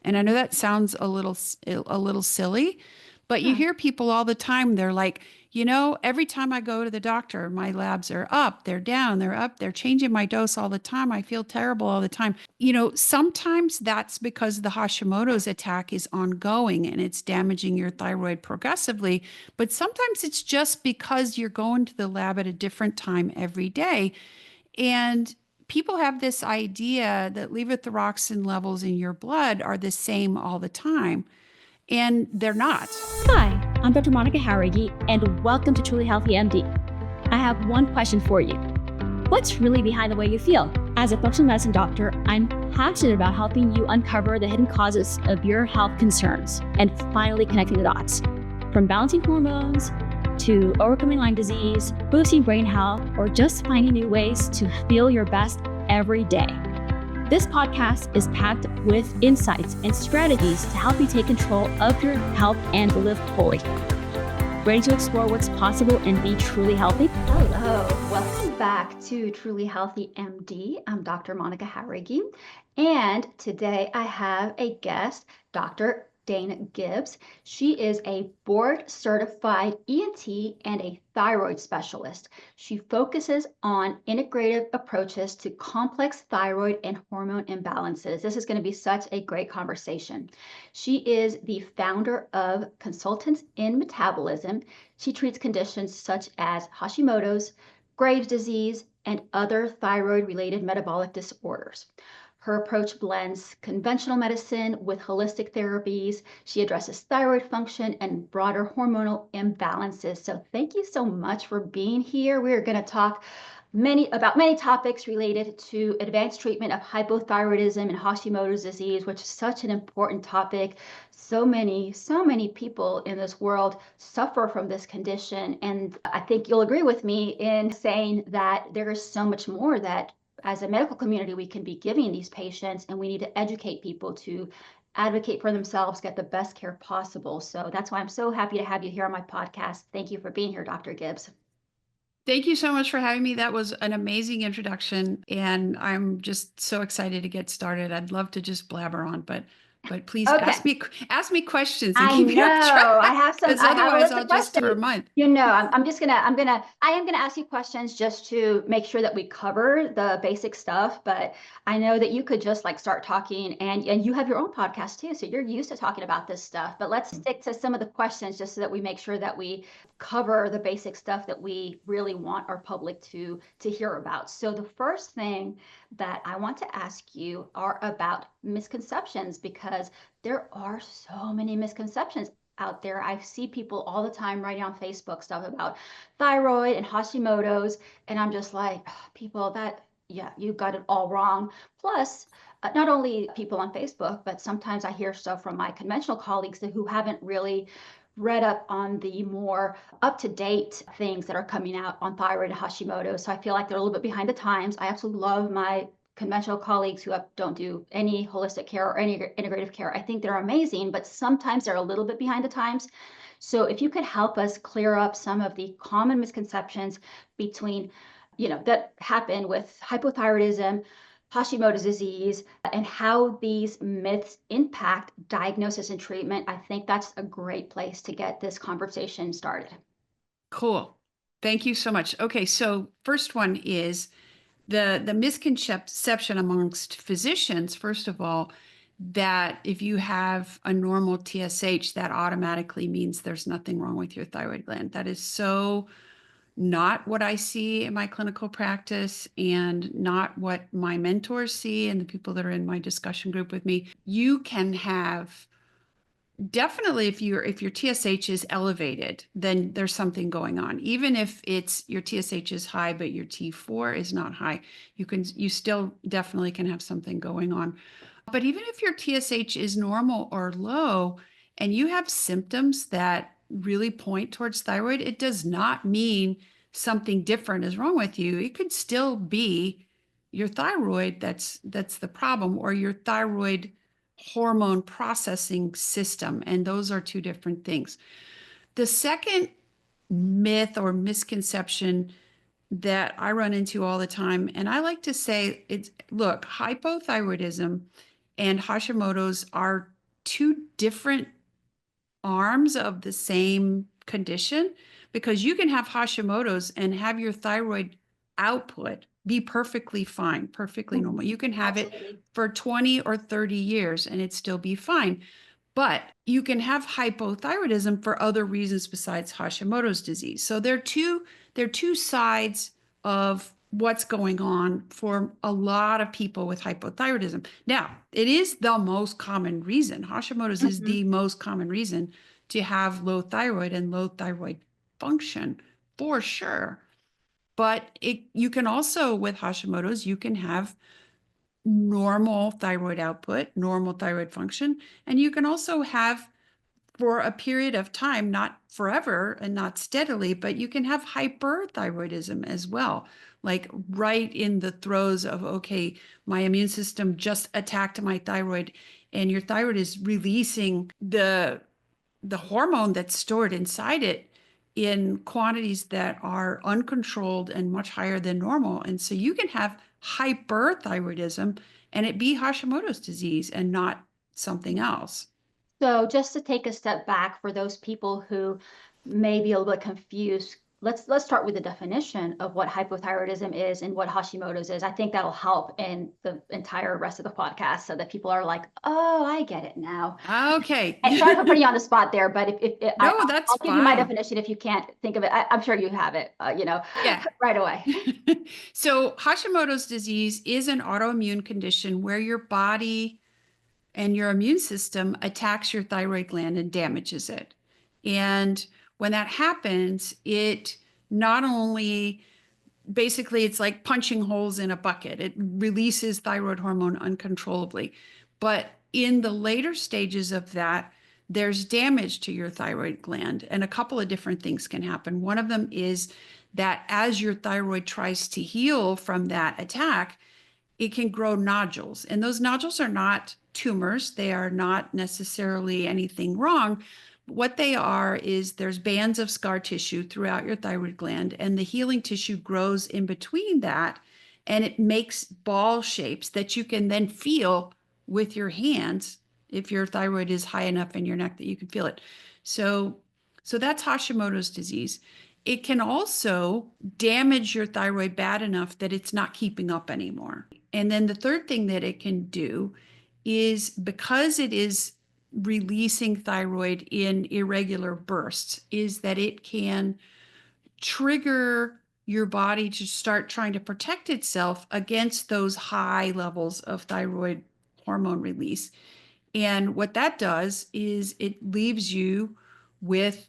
And I know that sounds a little silly, but you Yeah. hear people all the time. They're like, every time I go to the doctor, my labs are up, they're down, they're up, they're changing my dose all the time. I feel terrible all the time. Sometimes that's because the Hashimoto's attack is ongoing and it's damaging your thyroid progressively. But sometimes it's just because you're going to the lab at a different time every day. And people have this idea that levothyroxine levels in your blood are the same all the time, and they're not. Hi, I'm Dr. Monica Jauregui, and welcome to Truly Healthy MD. I have one question for you. What's really behind the way you feel? As a functional medicine doctor, I'm passionate about helping you uncover the hidden causes of your health concerns and finally connecting the dots. From balancing hormones to overcoming Lyme disease, boosting brain health, or just finding new ways to feel your best every day. This podcast is packed with insights and strategies to help you take control of your health and live fully. Ready to explore what's possible and be truly healthy? Hello, welcome back to Truly Healthy MD. I'm Dr. Monica Jauregui, and today I have a guest, Dr. Dana Gibbs. She is a board-certified ENT and a thyroid specialist. She focuses on integrative approaches to complex thyroid and hormone imbalances. This is going to be such a great conversation. She is the founder of Consultants in Metabolism. She treats conditions such as Hashimoto's, Graves' disease, and other thyroid-related metabolic disorders. Her approach blends conventional medicine with holistic therapies. She addresses thyroid function and broader hormonal imbalances. So thank you so much for being here. We're going to talk about many topics related to advanced treatment of hypothyroidism and Hashimoto's disease, which is such an important topic. So many people in this world suffer from this condition. And I think you'll agree with me in saying that there is so much more that as a medical community we can be giving these patients, and we need to educate people to advocate for themselves, get the best care possible. So that's why I'm so happy to have you here on my podcast. Thank you for being here, Dr. Gibbs. Thank you so much for having me. That was an amazing introduction, and I'm just so excited to get started. I'd love to just blabber on, but please Okay. ask me questions and I keep me on know. track, because I have a otherwise list I'll of just for a questions. month. I am gonna ask you questions just to make sure that we cover the basic stuff, but I know that you could just like start talking, and you have your own podcast too, so you're used to talking about this stuff. But let's stick to some of the questions just so that we make sure that we cover the basic stuff that we really want our public to hear about. So the first thing that I want to ask you are about misconceptions, because there are so many misconceptions out there. I see people all the time writing on Facebook stuff about thyroid and Hashimoto's, and I'm just like, people, that, yeah, you got it all wrong. Plus, not only people on Facebook, but sometimes I hear stuff from my conventional colleagues who haven't really read up on the more up-to-date things that are coming out on thyroid and Hashimoto. So I feel like they're a little bit behind the times. I absolutely love my conventional colleagues who don't do any holistic care or any integrative care. I think they're amazing, but sometimes they're a little bit behind the times. So if you could help us clear up some of the common misconceptions between, that happen with hypothyroidism, Hashimoto's disease, and how these myths impact diagnosis and treatment, I think that's a great place to get this conversation started. Cool. Thank you so much. Okay, so first one is the misconception amongst physicians, first of all, that if you have a normal TSH, that automatically means there's nothing wrong with your thyroid gland. That is so not what I see in my clinical practice, and not what my mentors see and the people that are in my discussion group with me. You can have, definitely, if your TSH is elevated, then there's something going on. Even if it's your TSH is high, but your T4 is not high, you still definitely can have something going on. But even if your TSH is normal or low and you have symptoms that really point towards thyroid, it does not mean something different is wrong with you. It could still be your thyroid that's the problem, or your thyroid hormone processing system. And those are two different things. The second myth or misconception that I run into all the time, and I like to say, look, hypothyroidism and Hashimoto's are two different arms of the same condition, because you can have Hashimoto's and have your thyroid output be perfectly fine, perfectly normal. You can have it Absolutely. for 20 or 30 years and it still be fine. But you can have hypothyroidism for other reasons besides Hashimoto's disease. So they're two sides of what's going on for a lot of people with hypothyroidism. Now, it is the most common reason. Hashimoto's is Mhm. the most common reason to have low thyroid and low thyroid function for sure. But you can also, with Hashimoto's, you can have normal thyroid output, normal thyroid function, and you can also have for a period of time, not forever and not steadily, but you can have hyperthyroidism as well. Like right in the throes of, okay, my immune system just attacked my thyroid, and your thyroid is releasing the hormone that's stored inside it in quantities that are uncontrolled and much higher than normal. And so you can have hyperthyroidism and it be Hashimoto's disease and not something else. So just to take a step back for those people who may be a little bit confused, let's start with the definition of what hypothyroidism is and what Hashimoto's is. I think that'll help in the entire rest of the podcast so that people are like, oh, I get it now. Okay. And sorry for putting you on the spot there, but if No, that's I'll give you my fine. definition if you can't think of it. I'm sure you have it, Yeah. right away. So Hashimoto's disease is an autoimmune condition where your body and your immune system attacks your thyroid gland and damages it. And when that happens, it not only basically it's like punching holes in a bucket. It releases thyroid hormone uncontrollably. But in the later stages of that, there's damage to your thyroid gland, and a couple of different things can happen. One of them is that as your thyroid tries to heal from that attack, it can grow nodules. And those nodules are not tumors, they are not necessarily anything wrong. What they are is there's bands of scar tissue throughout your thyroid gland, and the healing tissue grows in between that, and it makes ball shapes that you can then feel with your hands if your thyroid is high enough in your neck that you can feel it. So, so that's Hashimoto's disease. It can also damage your thyroid bad enough that it's not keeping up anymore. And then the third thing that it can do is because it is releasing thyroid in irregular bursts, is that it can trigger your body to start trying to protect itself against those high levels of thyroid hormone release. And what that does is it leaves you with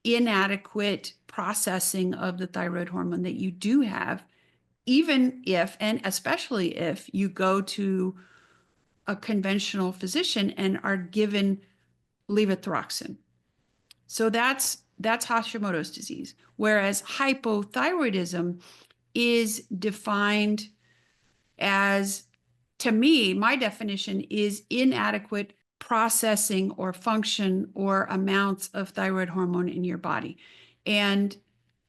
inadequate processing of the thyroid hormone that you do have, even if, and especially if you go to a conventional physician and are given levothyroxine. So that's Hashimoto's disease. Whereas hypothyroidism is defined as, to me, my definition is inadequate processing or function or amounts of thyroid hormone in your body. And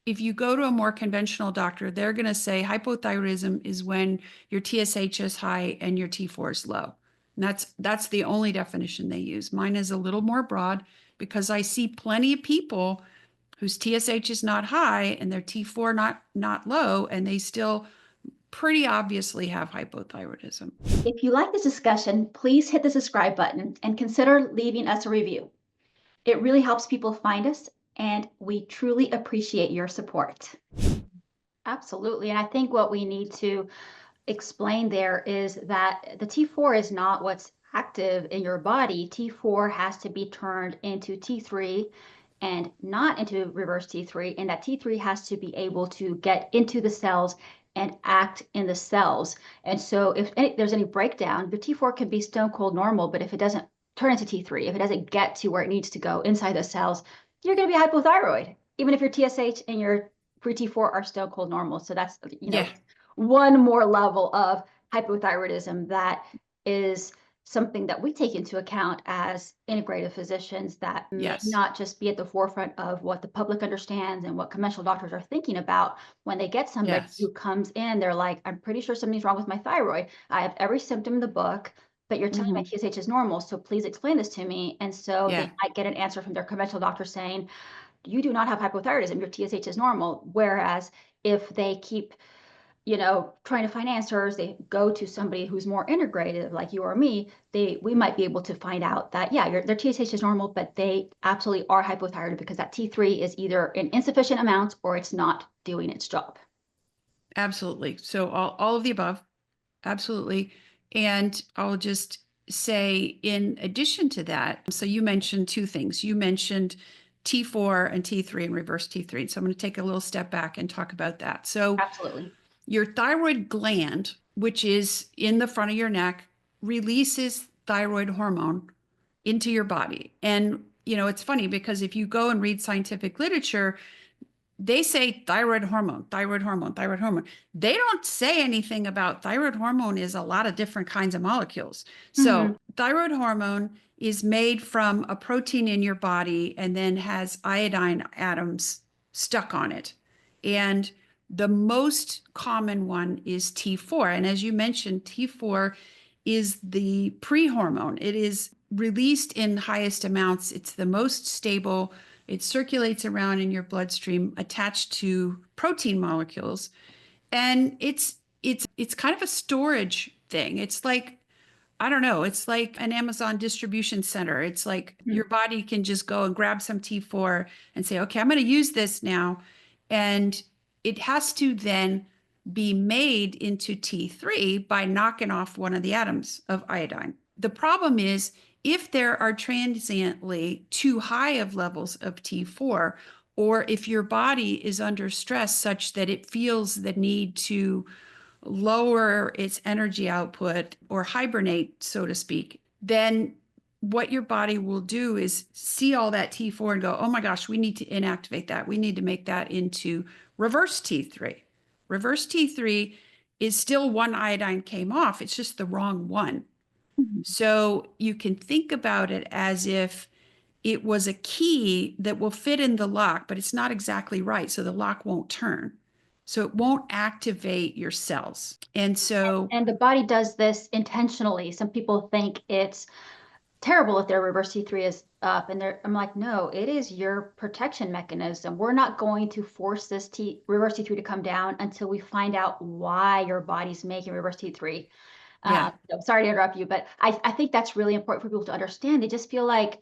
if you go to a more conventional doctor, they're going to say hypothyroidism is when your TSH is high and your T4 is low. And that's the only definition they use. Mine is a little more broad because I see plenty of people whose TSH is not high and their T4 not low, and they still pretty obviously have hypothyroidism. If you like this discussion, please hit the subscribe button and consider leaving us a review. It really helps people find us, and we truly appreciate your support. Absolutely. And I think what we need to explain there is that the T4 is not what's active in your body. T4 has to be turned into T3 and not into reverse T3. And that T3 has to be able to get into the cells and act in the cells. And so if there's any breakdown, the T4 can be stone cold normal, but if it doesn't turn into T3, if it doesn't get to where it needs to go inside the cells, you're going to be hypothyroid, even if your TSH and your free T4 are stone cold normal. So that's, Yeah, one more level of hypothyroidism that is something that we take into account as integrative physicians that may yes, not just be at the forefront of what the public understands and what conventional doctors are thinking about when they get somebody yes. who comes in. They're like, I'm pretty sure something's wrong with my thyroid. I have every symptom in the book. but you're telling me Mhm. TSH is normal, so please explain this to me. And so they Yeah. might get an answer from their conventional doctor saying, you do not have hypothyroidism, your TSH is normal. Whereas if they keep, trying to find answers, they go to somebody who's more integrative, like you or me, we might be able to find out that, yeah, their TSH is normal, but they absolutely are hypothyroid because that T3 is either in insufficient amounts or it's not doing its job. Absolutely. So all of the above. Absolutely. And I'll just say, in addition to that, so you mentioned two things. You mentioned T4 and T3 and reverse T3. So I'm going to take a little step back and talk about that. So Absolutely. your thyroid gland, which is in the front of your neck, releases thyroid hormone into your body. And, it's funny because if you go and read scientific literature, they say thyroid hormone, thyroid hormone, thyroid hormone. They don't say anything about thyroid hormone is a lot of different kinds of molecules. Mhm. So, thyroid hormone is made from a protein in your body and then has iodine atoms stuck on it. And the most common one is T4. And as you mentioned, T4 is the pre-hormone. It is released in highest amounts. It's the most stable. It circulates around in your bloodstream attached to protein molecules. And it's kind of a storage thing. It's like, I don't know, it's like an Amazon distribution center. It's like Mhm. your body can just go and grab some T4 and say, okay, I'm going to use this now. And it has to then be made into T3 by knocking off one of the atoms of iodine. The problem is if there are transiently too high of levels of T4, or if your body is under stress such that it feels the need to lower its energy output or hibernate, so to speak, then what your body will do is see all that T4 and go, oh my gosh, we need to inactivate that. We need to make that into reverse T3. Reverse T3 is still one iodine came off, it's just the wrong one. Mhm. So you can think about it as if it was a key that will fit in the lock, but it's not exactly right. So the lock won't turn. So it won't activate your cells. And so, And the body does this intentionally. Some people think it's terrible if their reverse T3 is up, and I'm like, no, it is your protection mechanism. We're not going to force this reverse T3 to come down until we find out why your body's making reverse T3. yeah. Sorry to interrupt you, but I think that's really important for people to understand. They just feel like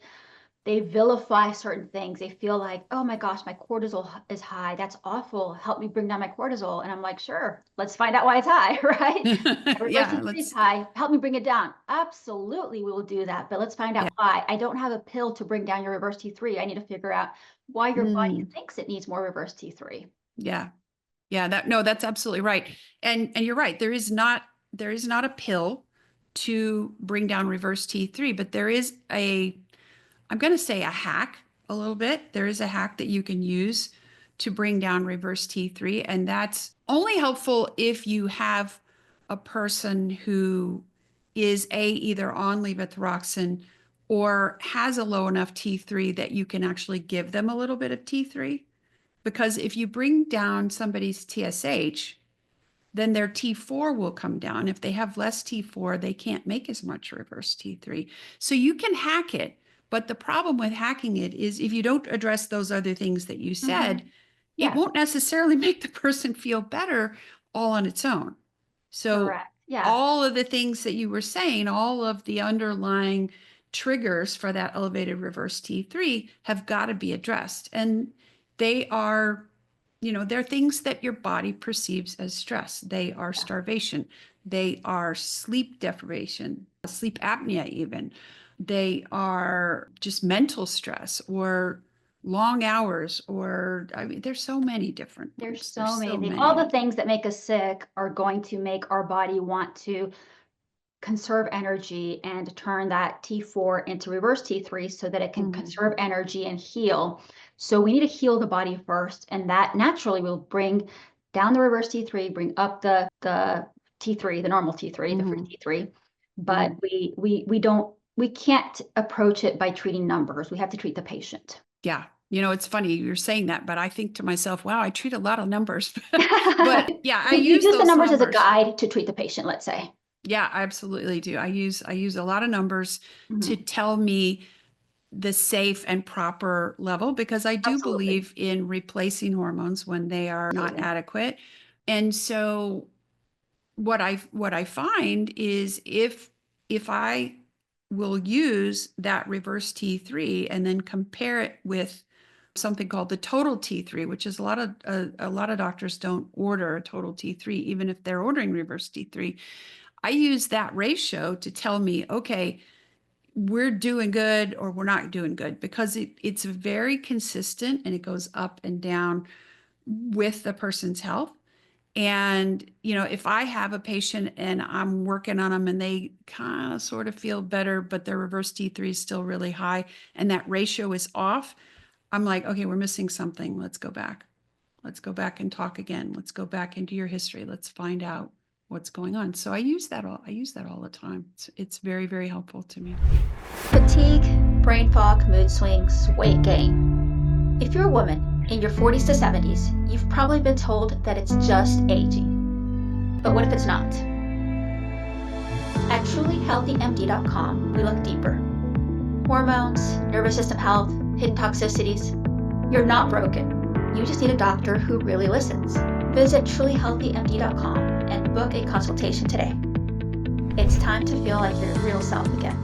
they vilify certain things. They feel like, oh my gosh, my cortisol is high. That's awful. Help me bring down my cortisol. And I'm like, sure, let's find out why it's high, right? Reverse Yeah, T3 is let's, high. Help me bring it down. Absolutely, we will do that. But let's find yeah. out why. I don't have a pill to bring down your reverse T3. I need to figure out why your body Mm, thinks it needs more reverse T3. yeah. Yeah, no, that's absolutely right. And you're right. There is not a pill to bring down reverse T3, but there is I'm going to say a hack a little bit. There is a hack that you can use to bring down reverse T3, and that's only helpful if you have a person who is either on levothyroxine or has a low enough T3 that you can actually give them a little bit of T3. Because if you bring down somebody's TSH, then their T4 will come down. If they have less T4, they can't make as much reverse T3. So you can hack it. But the problem with hacking it is if you don't address those other things that you said, Mhm. it Yes, won't necessarily make the person feel better all on its own. So correct. Yeah. all of the things that you were saying, all of the underlying triggers for that elevated reverse T3 have got to be addressed. And they are, they're things that your body perceives as stress. They are Yeah. starvation. They are sleep deprivation, sleep apnea, even. They are just mental stress or long hours, or I mean, there's so many different There's ones. There's so many so things. many. All the things that make us sick are going to make our body want to conserve energy and turn that T4 into reverse T3 so that it can Mhm. conserve energy and heal. So we need to heal the body first, and that naturally will bring down the reverse T3, bring up the T3, the normal T3, the free Mhm. T3. But Mhm. we can't approach it by treating numbers. We have to treat the patient. Yeah. It's funny you're saying that, but I think to myself, wow, I treat a lot of numbers. But yeah, I You use use the those numbers as a numbers. guide to treat the patient, let's say. Yeah, I absolutely do. I use a lot of numbers to Mhm. tell me the safe and proper level, because I do Absolutely. believe in replacing hormones when they are not Absolutely. adequate. And so what I find is if I will use that reverse T3 and then compare it with something called the total T3, which is a lot of doctors don't order a total T3 even if they're ordering reverse T3. I use that ratio to tell me, okay, we're doing good or we're not doing good, because it's very consistent and it goes up and down with the person's health. And, if I have a patient and I'm working on them and they kind of sort of feel better, but their reverse T3 is still really high and that ratio is off, I'm like, okay, we're missing something. Let's go back. Let's go back and talk again. Let's go back into your history. Let's find out what's going on. So I use that all the time. It's very, very helpful to me. Fatigue, brain fog, mood swings, weight gain. If you're a woman in your 40s to 70s, you've probably been told that it's just aging. But what if it's not? At trulyhealthymd.com, we look deeper. Hormones, nervous system health, hidden toxicities. You're not broken. You just need a doctor who really listens. Visit trulyhealthymd.com and book a consultation today. It's time to feel like your real self again.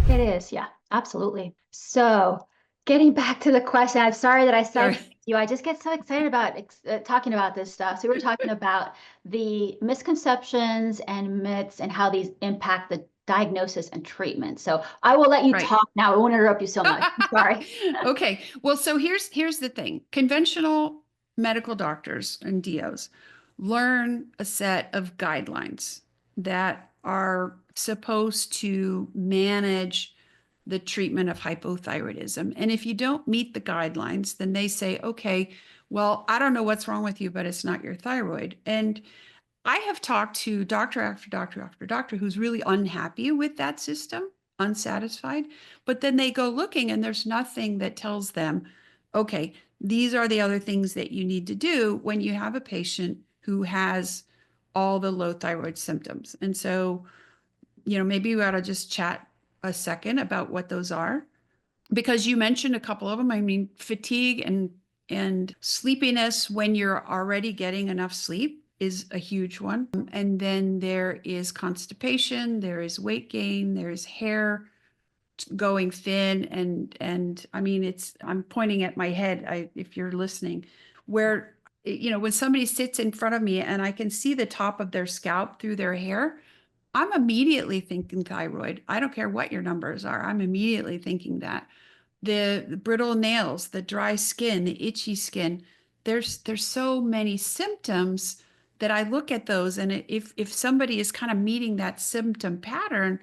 It is, yeah, absolutely. So, getting back to the question, I'm sorry that I Sorry. sidetracked you. I just get so excited about talking about this stuff. So, we're talking about the misconceptions and myths and how these impact the diagnosis and treatment. So, I will let you Right. talk now. I won't interrupt you so much. I'm sorry. Okay. Well, so here's the thing. Conventional medical doctors and DOs learn a set of guidelines that are supposed to manage the treatment of hypothyroidism. And if you don't meet the guidelines, then they say, okay, well, I don't know what's wrong with you, but it's not your thyroid. And I have talked to doctor after doctor after doctor who's really unhappy with that system, unsatisfied, but then they go looking and there's nothing that tells them, okay, these are the other things that you need to do when you have a patient who has all the low thyroid symptoms. And so, maybe we ought to just chat a second about what those are, because you mentioned a couple of them. I mean, fatigue and sleepiness when you're already getting enough sleep is a huge one. And then there is constipation, there is weight gain, there's hair going thin, and I mean, I'm pointing at my head, if you're listening, where when somebody sits in front of me and I can see the top of their scalp through their hair, I'm immediately thinking thyroid. I don't care what your numbers are. I'm immediately thinking that. The brittle nails, the dry skin, the itchy skin. There's so many symptoms that I look at those, and if somebody is kind of meeting that symptom pattern,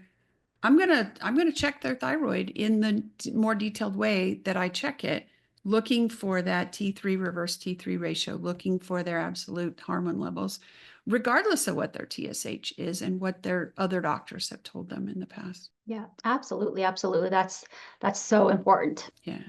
I'm gonna check their thyroid in the more detailed way that I check it, looking for that T3 reverse T3 ratio, looking for their absolute hormone levels, regardless of what their TSH is and what their other doctors have told them in the past. Yeah, absolutely, absolutely. That's so important. Yeah.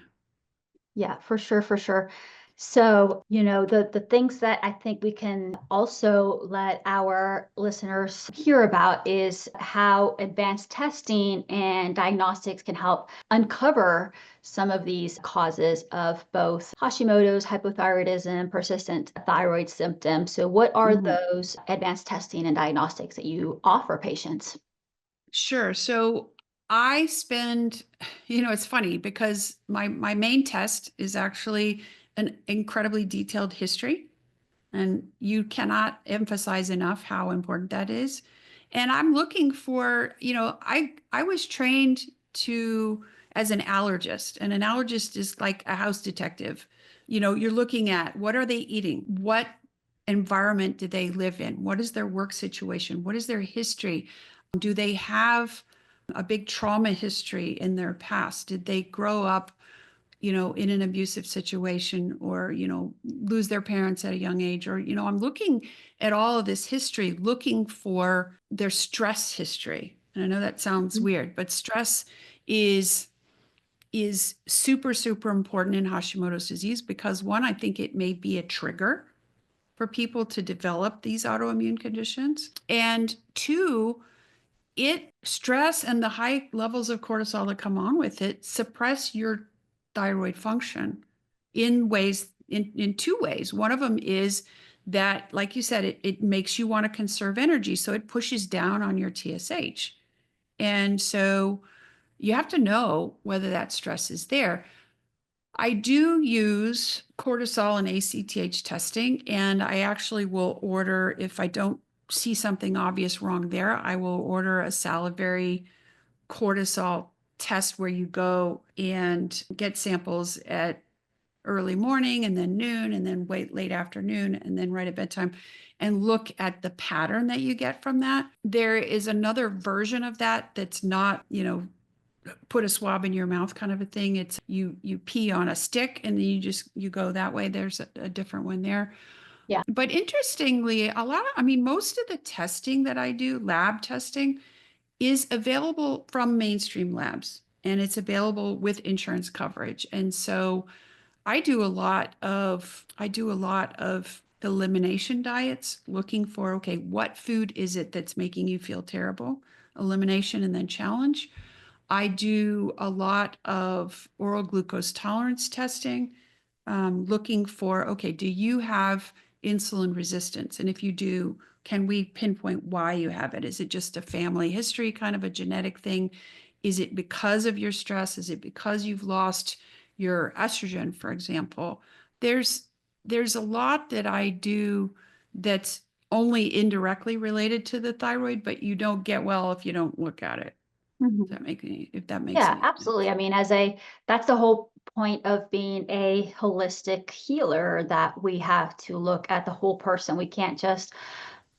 Yeah, for sure, for sure. So, the things that I think we can also let our listeners hear about is how advanced testing and diagnostics can help uncover some of these causes of both Hashimoto's, hypothyroidism, persistent thyroid symptoms. So, what are Mhm. those advanced testing and diagnostics that you offer patients? Sure. So I spend, it's funny because my main test is actually an incredibly detailed history. And you cannot emphasize enough how important that is. And I'm looking for, I was trained to as an allergist, and an allergist is like a house detective. You're looking at what are they eating? What environment do they live in? What is their work situation? What is their history? Do they have a big trauma history in their past? Did they grow up in an abusive situation, or, lose their parents at a young age, or, I'm looking at all of this history, looking for their stress history. And I know that sounds Mhm. weird, but stress is is super, super important in Hashimoto's disease because one, I think it may be a trigger for people to develop these autoimmune conditions. And two, stress and the high levels of cortisol that come on with it suppress your thyroid function in two ways. One of them is that, like you said, it makes you want to conserve energy. So it pushes down on your TSH. And so you have to know whether that stress is there. I do use cortisol and ACTH testing, and I actually will order, if I don't see something obvious wrong there, I will order a salivary cortisol test where you go and get samples at early morning and then noon and then wait late afternoon and then right at bedtime and look at the pattern that you get from that. There is another version of that that's not, put a swab in your mouth kind of a thing. It's you pee on a stick and then you go that way. There's a different one there. Yeah. But interestingly, most of the testing that I do, lab testing, is available from mainstream labs and it's available with insurance coverage. And so I do a lot of elimination diets, looking for, okay, what food is it that's making you feel terrible? Elimination and then challenge. I do a lot of oral glucose tolerance testing, looking for, okay, do you have insulin resistance? And if you do, can we pinpoint why you have it? Is it just a family history, kind of a genetic thing? Is it because of your stress? Is it because you've lost your estrogen, for example? There's a lot that I do that's only indirectly related to the thyroid, but you don't get well if you don't look at it. Mhm. If that makes Yeah, any absolutely. sense. I mean, that's the whole point of being a holistic healer, that we have to look at the whole person. We can't just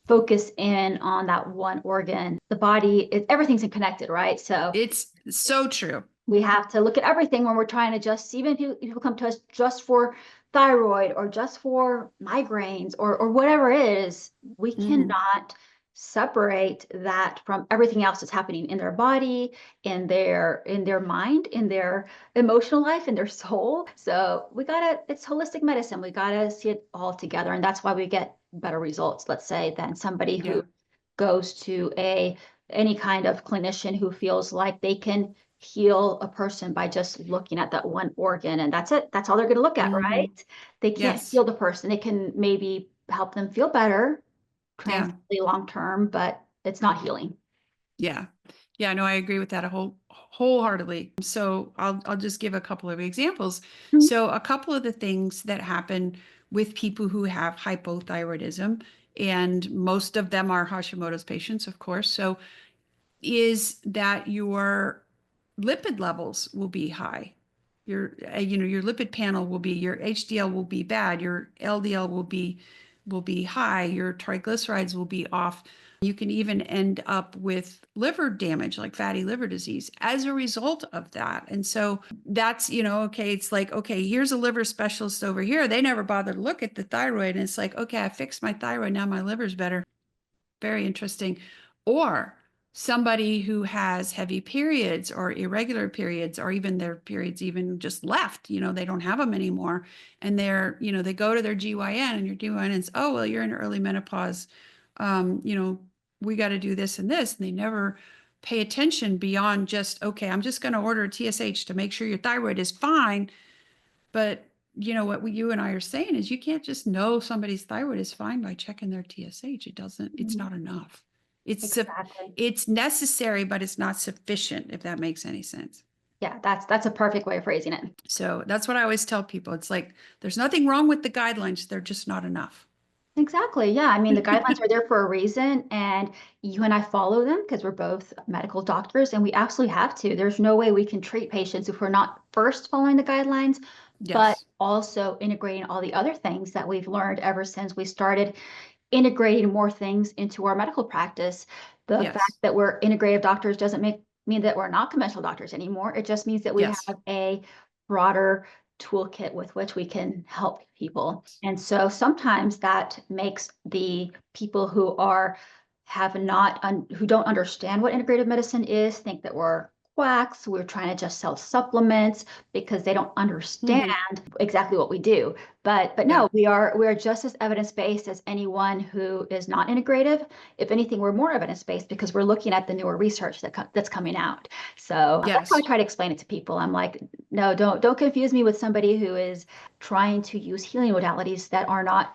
focus in on that one organ. The body, everything's connected, right? So It's so true. we have to look at everything when we're trying to just, even if people come to us just for thyroid or just for migraines or whatever it is, we Mhm. cannot separate that from everything else that's happening in their body, in their mind, in their emotional life, in their soul. So it's holistic medicine. We gotta see it all together. And that's why we get better results, let's say, than somebody who Yeah. goes to any kind of clinician who feels like they can heal a person by just looking at that one organ, and that's it. That's all they're going to look at, Mhm. right? They can't Yes. heal the person. It can maybe help them feel better Yeah. transiently long term, but it's not healing. Yeah. Yeah, no, I agree with that wholeheartedly. So I'll just give a couple of examples. Mhm. So a couple of the things that happen with people who have hypothyroidism, and most of them are Hashimoto's patients, of course. So is that your lipid levels will be high. Your lipid panel will be, your HDL will be bad, your LDL will be high, your triglycerides will be off. You can even end up with liver damage, like fatty liver disease, as a result of that. And so that's, okay, it's like, okay, here's a liver specialist over here. They never bother to look at the thyroid. And it's like, okay, I fixed my thyroid. Now my liver's better. Very interesting. Or somebody who has heavy periods or irregular periods, or even their periods even just left, they don't have them anymore. And they go to their GYN and your GYN's, oh, well, you're in early menopause. Um, you know, we got to do this and this. And they never pay attention beyond just, okay, I'm just going to order a TSH to make sure your thyroid is fine. But what you and I are saying is you can't just know somebody's thyroid is fine by checking their TSH. It's Mhm. not enough. Exactly. It's necessary, but it's not sufficient, if that makes any sense. Yeah, that's a perfect way of phrasing it. So that's what I always tell people. It's like there's nothing wrong with the guidelines, they're just not enough. Exactly. Yeah. I mean, the guidelines are there for a reason, and you and I follow them because we're both medical doctors, and we absolutely have to. There's no way we can treat patients if we're not first following the guidelines, but Yes. also integrating all the other things that we've learned ever since we started integrating more things into our medical practice. The fact Yes. that we're integrative doctors doesn't mean that we're not conventional doctors anymore. It just means that we Yes. have a broader toolkit with which we can help people. And so sometimes that makes the people who don't understand what integrative medicine is think that we're quacks. We're trying to just sell supplements because they don't understand Mhm. exactly what we do. But Yeah. no, we are just as evidence-based as anyone who is not integrative. If anything, we're more evidence-based because we're looking at the newer research that's coming out. So that's how I Yes. try to explain it to people. I'm like, no, don't confuse me with somebody who is trying to use healing modalities that are not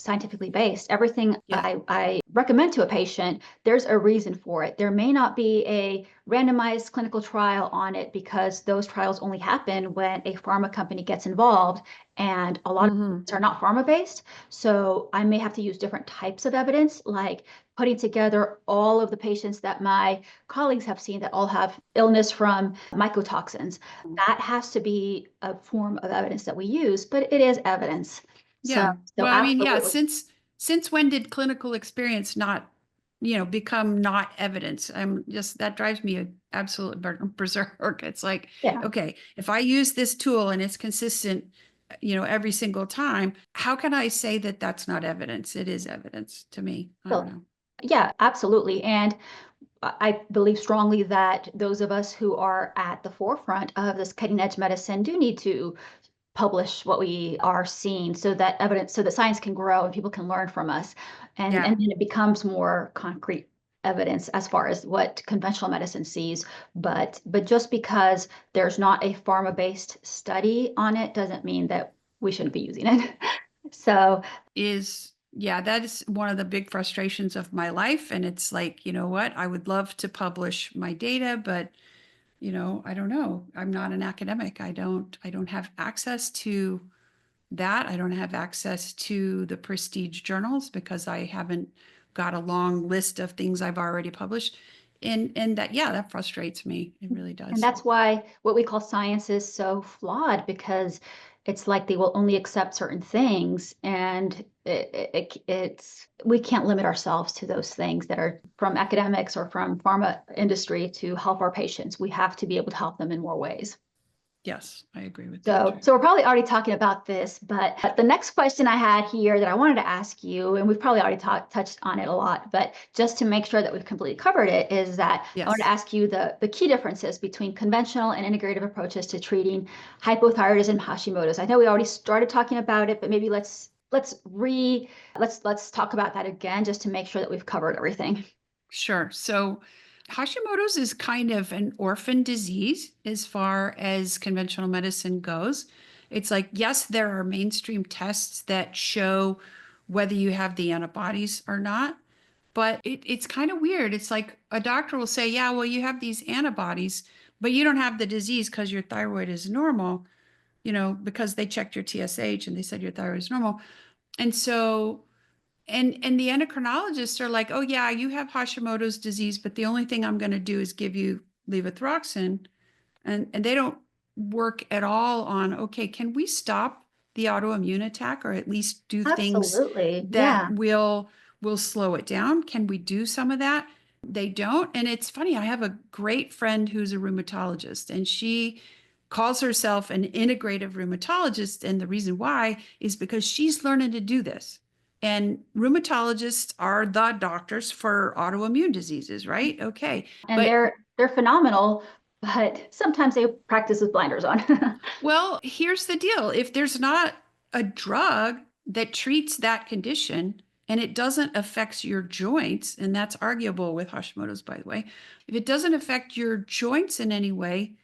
scientifically based. Everything Yeah. I recommend to a patient, there's a reason for it. There may not be a randomized clinical trial on it because those trials only happen when a pharma company gets involved, and a lot of Mhm. are not pharma based. So I may have to use different types of evidence, like putting together all of the patients that my colleagues have seen that all have illness from mycotoxins. That has to be a form of evidence that we use, but it is evidence. So, Yeah. so Well, I mean, yeah, absolutely. since when did clinical experience not, become not evidence? I'm just that drives me absolute berserk. It's like, Yeah, okay, if I use this tool and it's consistent, every single time, how can I say that that's not evidence? It is evidence to me. I don't so know. yeah, absolutely. And I believe strongly that those of us who are at the forefront of this cutting edge medicine do need to publish what we are seeing so that evidence, so that science can grow and people can learn from us. And Yeah. then it becomes more concrete evidence as far as what conventional medicine sees. But just because there's not a pharma-based study on it doesn't mean that we shouldn't be using it. So Yeah, that is one of the big frustrations of my life. And it's like, you know what? I would love to publish my data, but I don't know. I'm not an academic. I don't have access to that. I don't have access to the prestige journals because I haven't got a long list of things I've already published. And that, yeah, that frustrates me. It really And does. that's why what we call science is so flawed, because it's like they will only accept certain things, and it's we can't limit ourselves to those things that are from academics or from pharma industry to help our patients. We have to be able to help them in more ways. Yes, I agree with that So, too. so we're probably already talking about this, but the next question I had here that I wanted to ask you, and we've probably already touched on it a lot, but just to make sure that we've completely covered it, is that I want to Yes. ask you the key differences between conventional and integrative approaches to treating hypothyroidism and Hashimoto's. I know we already started talking about it, but maybe let's talk about that again just to make sure that we've covered everything. Sure. So Hashimoto's is kind of an orphan disease as far as conventional medicine goes. It's like, yes, there are mainstream tests that show whether you have the antibodies or not, but it's kind of weird. It's like a doctor will say, yeah, well, you have these antibodies, but you don't have the disease because your thyroid is normal, because they checked your TSH and they said your thyroid is normal. And so and the endocrinologists are like, oh yeah, you have Hashimoto's disease, but the only thing I'm going to do is give you levothyroxine, and they don't work at all on, okay, can we stop the autoimmune attack or at least do things Absolutely. that Yeah. will slow it down? Can we do some of that? They don't. And it's funny, I have a great friend who's a rheumatologist, and she calls herself an integrative rheumatologist. And the reason why is because she's learning to do this. And rheumatologists are the doctors for autoimmune diseases, right? Okay. And But they're phenomenal, but sometimes they practice with blinders on. well, here's the deal. If there's not a drug that treats that condition and it doesn't affect your joints, and that's arguable with Hashimoto's, by the way, if it doesn't affect your joints in any way,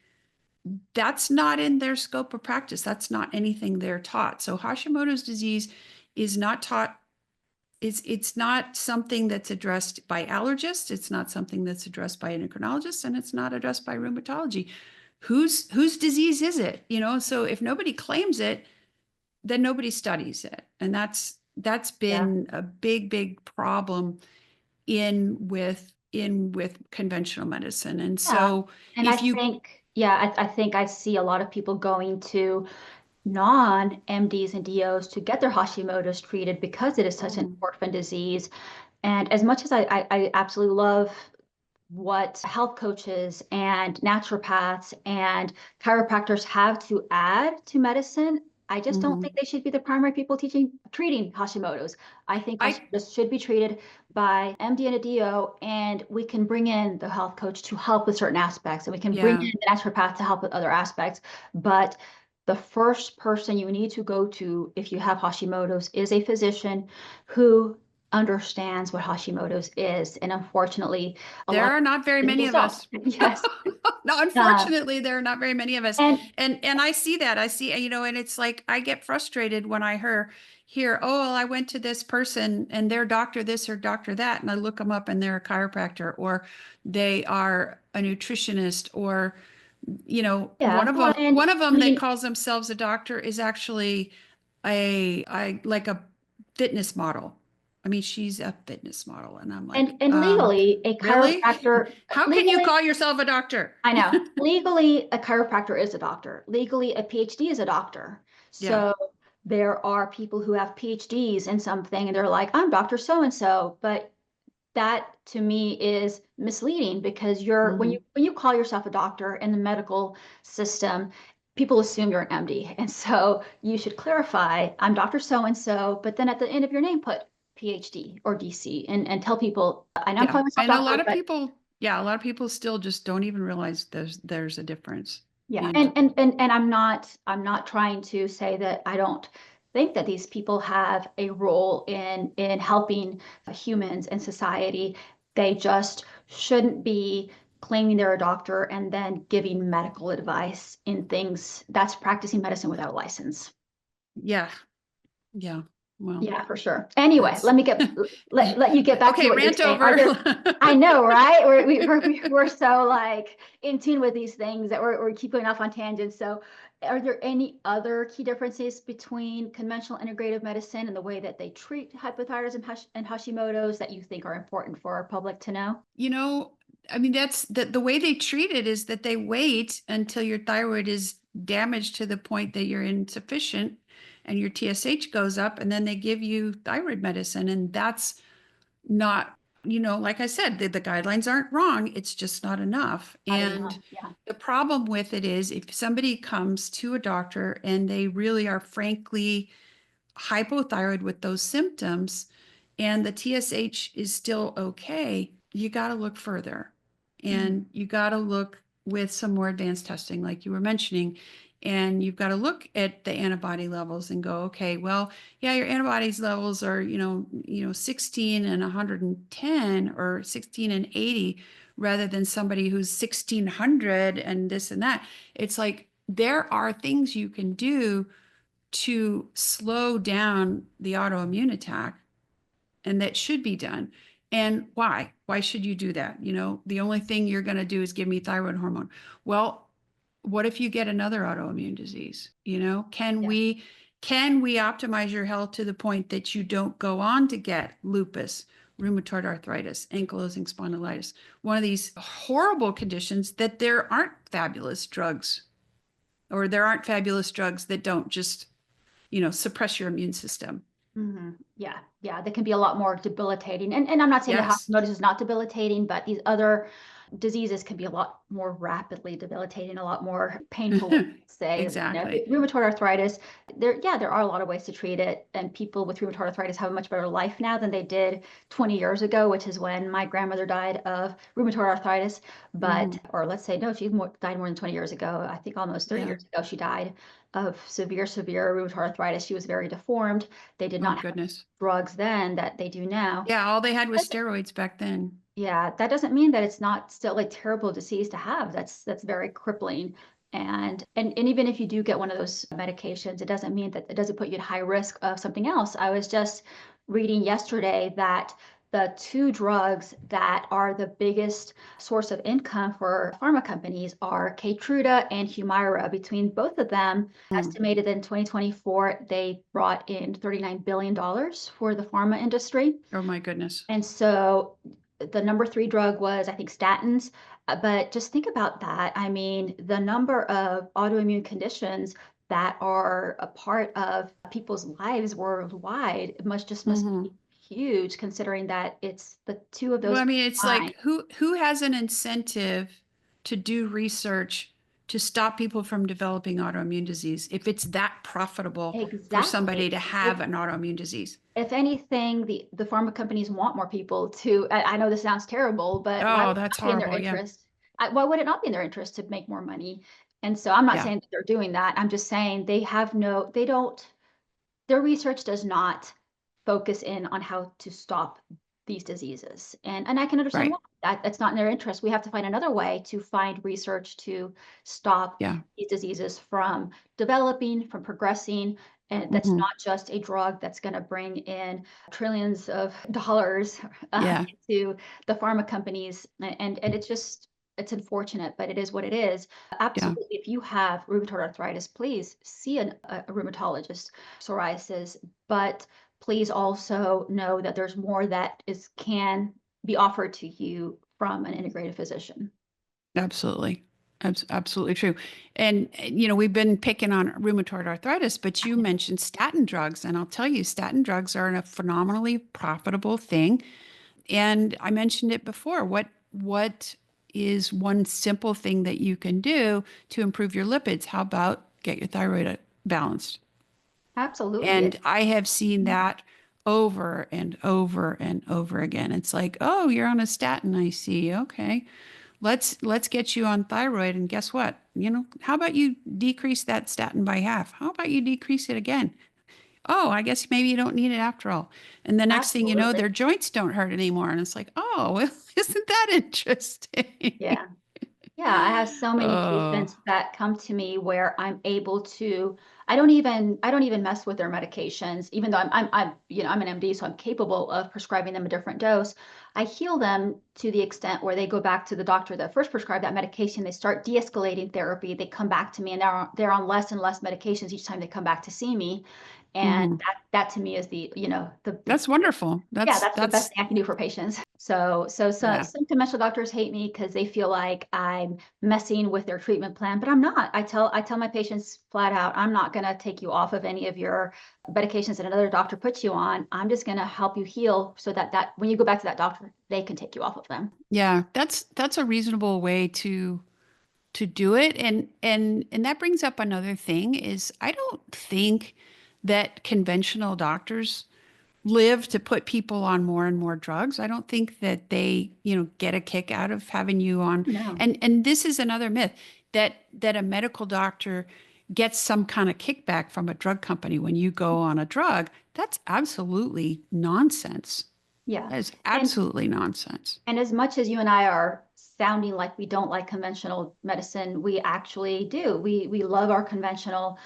that's not in their scope of practice. That's not anything they're taught. So Hashimoto's disease is not taught. It's not something that's addressed by allergists. It's not something that's addressed by endocrinologists, and it's not addressed by rheumatology. Whose disease is it? So if nobody claims it, then nobody studies it, and that's Yeah. been a big, big problem in with conventional medicine. And Yeah. so And I if you think, yeah, I think I see a lot of people going to non-MDs and DOs to get their Hashimoto's treated because it is such an Mhm. orphan disease. And as much as I absolutely love what health coaches and naturopaths and chiropractors have to add to medicine, I just don't think they should be the primary people treating Hashimoto's. I think I Hashimoto's should be treated by MD and a DO, and we can bring in the health coach to help with certain aspects, and we can bring yeah. in an naturopath to help with other aspects. But the first person you need to go to if you have Hashimoto's is a physician who understands what Hashimoto's is. And unfortunately, a There lot are not very of many people of don't. us. Yes. No, Uh, unfortunately, there are not very many of us. and And I see that. I see, and it's like I get frustrated when I hear, oh, well, I went to this person and their doctor this or doctor that, and I look them up and they're a chiropractor or they are a nutritionist or yeah, well, one and of I them that mean, calls themselves a doctor is actually I like a fitness model. I mean, she's a fitness model, and I'm like, and legally, a really? chiropractor, How can you legally, call yourself a doctor? I know, legally, a chiropractor is a doctor. Legally, a PhD is a doctor. Yeah. So there are people who have PhDs in something and they're like, I'm Dr. So and so, but that to me is misleading because you're Hmm. when you call yourself a doctor in the medical system, people assume you're an MD. And so you should clarify, I'm Dr. So and so, but then at the end of your name put PhD or DC and tell people, I know I'm Yeah. calling myself And doctor, but a lot of people still just don't even realize there's a difference. yeah. You know, And I'm not trying to say that I don't think that these people have a role in helping humans and society. They just shouldn't be claiming they're a doctor and then giving medical advice in things that's practicing medicine without a license. yeah. Yeah. Well, Yeah, for sure. Anyway, that's let you get back to okay, what you're rant saying. over. I know, right? We're so like in tune with these things that we're keep going off on tangents. So, are there any other key differences between conventional integrative medicine and the way that they treat hypothyroidism and Hashimoto's that you think are important for our public to know? You know, I mean, that's the way they treat it is that they wait until your thyroid is damaged to the point that you're insufficient and your TSH goes up, and then they give you thyroid medicine. And that's not, like I said, the guidelines aren't wrong. It's just not enough. Not And enough. Yeah. the problem with it is if somebody comes to a doctor and they really are frankly hypothyroid with those symptoms and the TSH is still okay, you got to look further Mhm. and you got to look with some more advanced testing, like you were mentioning. And you've got to look at the antibody levels and go, okay, well, yeah, your antibodies levels are, 16 and 110 or 16 and 80 rather than somebody who's 1600 and this and that. It's like there are things you can do to slow down the autoimmune attack, and that should be done. And why? Why should you do that? The only thing you're going to do is give me thyroid hormone. Well, what if you get another autoimmune disease? Can Yeah. we optimize your health to the point that you don't go on to get lupus, rheumatoid arthritis, ankylosing spondylitis, one of these horrible conditions that there aren't fabulous drugs, or there aren't fabulous drugs that don't just suppress your immune system. Yeah, yeah, they can be a lot more debilitating. And I'm not saying that Yes. Hashimoto's is not debilitating, but these other diseases can be a lot more rapidly debilitating, a lot more painful, say, Exactly. rheumatoid arthritis. There are a lot of ways to treat it, and people with rheumatoid arthritis have a much better life now than they did 20 years ago, which is when my grandmother died of rheumatoid arthritis. Hmm. Or let's say, no, died more than 20 years ago. I think almost 30 Yeah. years ago, she died of severe rheumatoid arthritis. She was very deformed. They did Oh, not have goodness. drugs then that they do now. Yeah. All they had was Doesn't- steroids back then. Yeah, that doesn't mean that it's not still a terrible disease to have. That's very crippling. And even if you do get one of those medications, it doesn't mean that it doesn't put you at high risk of something else. I was just reading yesterday that the two drugs that are the biggest source of income for pharma companies are Keytruda and Humira. Between both of them, Mm. estimated in 2024, they brought in $39 billion for the pharma industry. Oh, my goodness. And so the number three drug was, I think, statins. But just think about that. I mean, the number of autoimmune conditions that are a part of people's lives worldwide must Hmm. be huge, considering that it's the two of Well, those I mean, it's combined. like who has an incentive to do research to stop people from developing autoimmune disease if it's that profitable for somebody Exactly. to have an autoimmune disease. If anything, the pharma companies want more people to, I know this sounds terrible, but why would Oh, it that's not be in their horrible. Yeah. interest? Why would it not be in their interest to make more money? And so I'm not Yeah. saying that they're doing that. I'm just saying they don't, their research does not focus in on how to stop these diseases. And I can understand Right. why. That's not in their interest. We have to find another way to find research to stop Yeah. these diseases from developing, from progressing. And that's Hmm. not just a drug that's going to bring in trillions of dollars Yeah. into the pharma companies. And it's unfortunate, but it is what it is. Yeah. Absolutely. If you have rheumatoid arthritis, please see a rheumatologist. Psoriasis, but please also know that there's more that can be offered to you from an integrative physician. Absolutely. Absolutely true. And, we've been picking on rheumatoid arthritis, but you mentioned statin drugs. And I'll tell you, statin drugs are a phenomenally profitable thing. And I mentioned it before. What is one simple thing that you can do to improve your lipids? How about get your thyroid balanced? Absolutely. And I have seen that over and over and over again. It's like, oh, you're on a statin, I see. Okay. Let's get you on thyroid. And guess what? How about you decrease that statin by half? How about you decrease it again? Oh, I guess maybe you don't need it after all. And the next thing you know, Absolutely. their joints don't hurt anymore. And it's like, oh, well, isn't that interesting? Yeah. Yeah, I have so many Oh, patients that come to me where I'm able to, I don't even mess with their medications, even though I'm an MD, so I'm capable of prescribing them a different dose. I heal them to the extent where they go back to the doctor that first prescribed that medication. They start de-escalating therapy. They come back to me and they're on less and less medications each time they come back to see me. And mhm. that to me is the That's wonderful. yeah, That's that's the best that's thing I can do for patients. So yeah. some conventional doctors hate me because they feel like I'm messing with their treatment plan, but I'm not. I tell my patients flat out, I'm not going to take you off of any of your medications that another doctor puts you on. I'm just going to help you heal so that when you go back to that doctor, they can take you off of them. Yeah, that's a reasonable way to do it. And that brings up another thing is I don't think that conventional doctors live to put people on more and more drugs. I don't think that they, get a kick out of having you on. No. And this is another myth that a medical doctor gets some kind of kickback from a drug company when you go on a drug. That's absolutely nonsense. Yeah. That is And absolutely nonsense. and as much as you and I are sounding like we don't like conventional medicine, we actually do. We love our conventional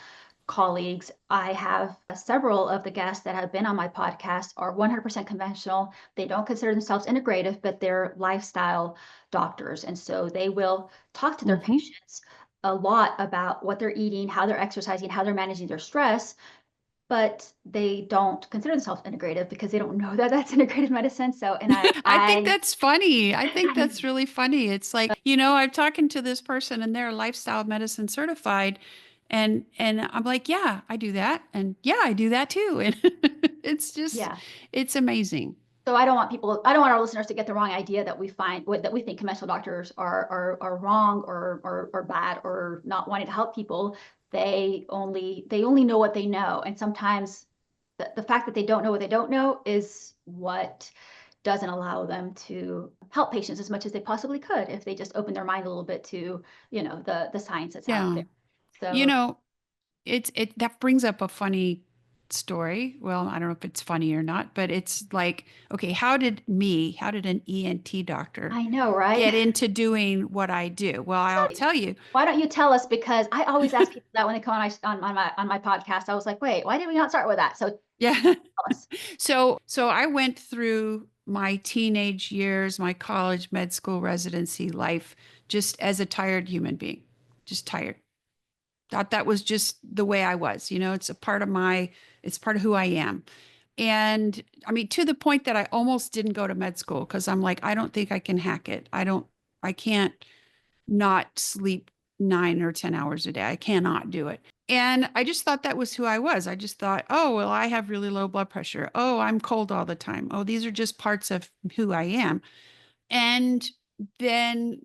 colleagues. I have several of the guests that have been on my podcast are 100% conventional. They don't consider themselves integrative, but they're lifestyle doctors. And so they will talk to their Hmm. patients a lot about what they're eating, how they're exercising, how they're managing their stress, but they don't consider themselves integrative because they don't know that that's integrative medicine. So, and I think that's funny. I think that's really funny. It's like, I'm talking to this person and they're lifestyle medicine certified. And I'm like, yeah, I do that. And yeah, I do that too. And it's just, yeah. it's amazing. So I don't want our listeners to get the wrong idea that that we think conventional doctors are wrong or bad or not wanting to help people. They only know what they know. And sometimes the fact that they don't know what they don't know is what doesn't allow them to help patients as much as they possibly could if they just open their mind a little bit to, the science that's out Yeah. there. You So know, that brings up a funny story. Well, I don't know if it's funny or not, but it's like, okay, how did an ENT doctor I know, right? get into doing what I do? Well, I'll tell you. Why don't you tell us? Because I always ask people that when they come on my podcast. I was like, wait, why did we not start with that? So Yeah. tell us. So I went through my teenage years, my college, med school, residency life, just as a tired human being, just tired. Thought that was just the way I was. It's part of who I am. And I mean, to the point that I almost didn't go to med school because I'm like, I don't think I can hack it. I can't not sleep 9 or 10 hours a day. I cannot do it. And I just thought that was who I was. I just thought, oh, well, I have really low blood pressure. Oh, I'm cold all the time. Oh, these are just parts of who I am. And then,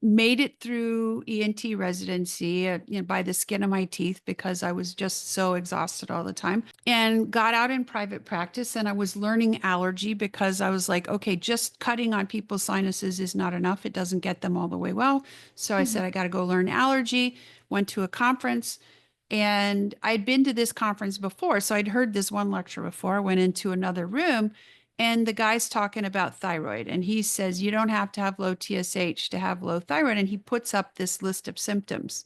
made it through ENT residency, by the skin of my teeth because I was just so exhausted all the time, and got out in private practice. And I was learning allergy because I was like, okay, just cutting on people's sinuses is not enough. It doesn't get them all the way well. So I Mhm. said, I got to go learn allergy. Went to a conference, and I'd been to this conference before. So I'd heard this one lecture before, went into another room, and the guy's talking about thyroid. And he says, you don't have to have low TSH to have low thyroid. And he puts up this list of symptoms.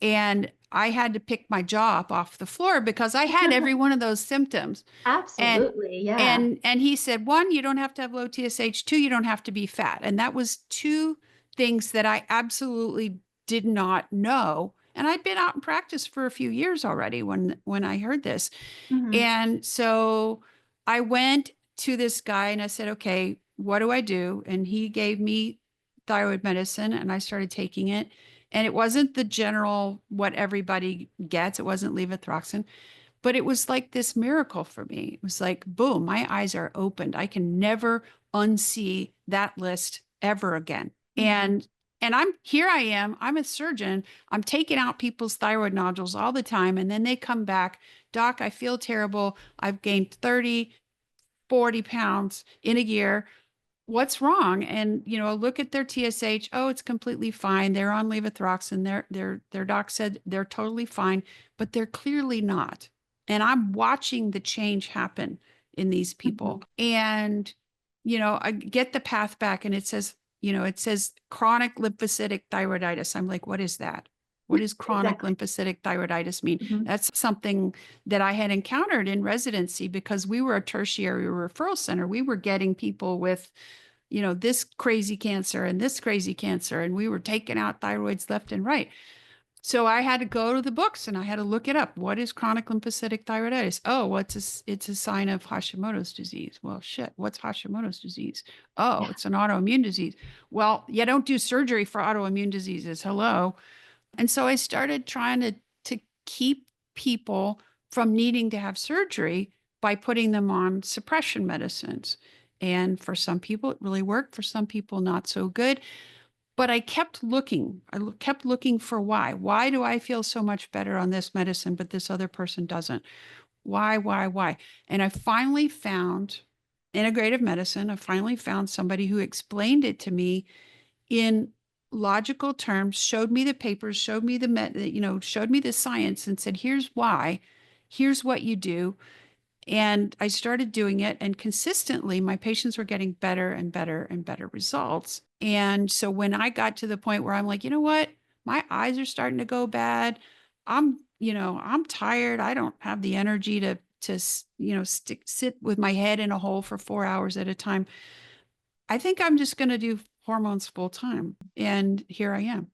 And I had to pick my jaw up off the floor because I had every one of those symptoms. And Absolutely, yeah. and he said, one, you don't have to have low TSH. Two, you don't have to be fat. And that was two things that I absolutely did not know. And I'd been out in practice for a few years already when I heard this. Mhm. And so I went to this guy and I said, okay, what do I do? And he gave me thyroid medicine and I started taking it. And it wasn't the general what everybody gets. It wasn't levothyroxine, but it was like this miracle for me. It was like, boom, my eyes are opened. I can never unsee that list ever again. Mhm. And I am, I'm a surgeon. I'm taking out people's thyroid nodules all the time. And then they come back, doc, I feel terrible. I've gained 30, 40 pounds in a year. What's wrong? And look at their TSH. Oh, it's completely fine. They're on levothyroxine. Their doc said they're totally fine, but they're clearly not. And I'm watching the change happen in these people. Mhm. And I get the path back, and it says chronic lymphocytic thyroiditis. I'm like, what is that? What does chronic Exactly. lymphocytic thyroiditis mean? Mhm. That's something that I had encountered in residency because we were a tertiary referral center. We were getting people with this crazy cancer and this crazy cancer. And we were taking out thyroids left and right. So I had to go to the books and I had to look it up. What is chronic lymphocytic thyroiditis? Oh, it's a sign of Hashimoto's disease. Well, shit, what's Hashimoto's disease? Oh, Yeah. it's an autoimmune disease. Well, you don't do surgery for autoimmune diseases. Hello. And so I started trying to keep people from needing to have surgery by putting them on suppression medicines. And for some people, it really worked. For some people, not so good. But I kept looking. Kept looking for why. Why do I feel so much better on this medicine, but this other person doesn't? Why? And I finally found integrative medicine. I finally found somebody who explained it to me in logical terms, showed me the papers, showed me the science and said, here's why, here's what you do. And I started doing it, and consistently my patients were getting better and better and better results. And so when I got to the point where I'm like, you know what, my eyes are starting to go bad. I'm tired. I don't have the energy to sit with my head in a hole for 4 hours at a time. I think I'm just going to do hormones full time. And here I am.